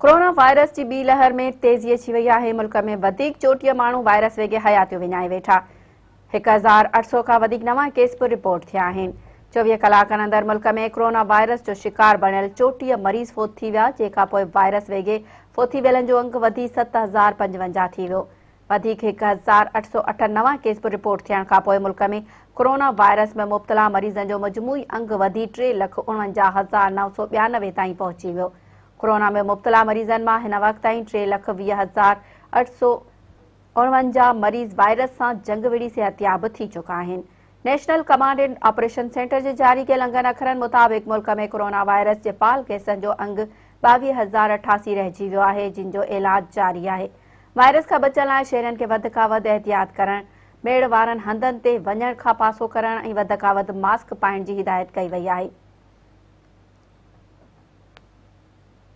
Corona virus की B लहर में तेजी अची वई आहे। मुल्क में वधीक 34 माण्हू वायरस वेगे हयातियूं विञाए वेठा। 1800 खां वधीक नवां केस बि रिपोर्ट थिया आहिनि। 24 कलाकनि अंदरि मुल्क में कोरोना वायरस जो शिकार बणियल 34 मरीज़ फोत थी विया, जंहिंखां पोइ वायरस वेगे फोती वियलनि जो अंक वधी 7055 थी वियो। वधीक 1808 नवां केस बि रिपोर्ट थियण खां पोइ मुल्क में कोरोना वायरस में मुब्तला मरीज़नि जो मजमूई अंक वधी 3,49,992 ताईं पहुची वियो। कोरोना में मुब्तला मरीज़नि मां हिन वक़्त ताईं 3,20,849 मरीज़ वायरस सां जंग विड़ी सेहतियाब थी चुका आहिनि। National command and operation centre जे जारी कयल अंगनि अखरनि मुताबिक़ मुल्क में कोरोना वायरस जे पाल केसनि जो अंग 22,088 रहिजी वियो आहे, जिन जो इलाज जारी आहे। वायरस खां बचण लाइ शहरनि खे वधि खां वधि एहतियात करणु, मेड़ वारनि हंधनि ते वञण खां पासो करणु ऐं वधि खां वधि मास्क पाइण जी हिदायत कई वई आहे।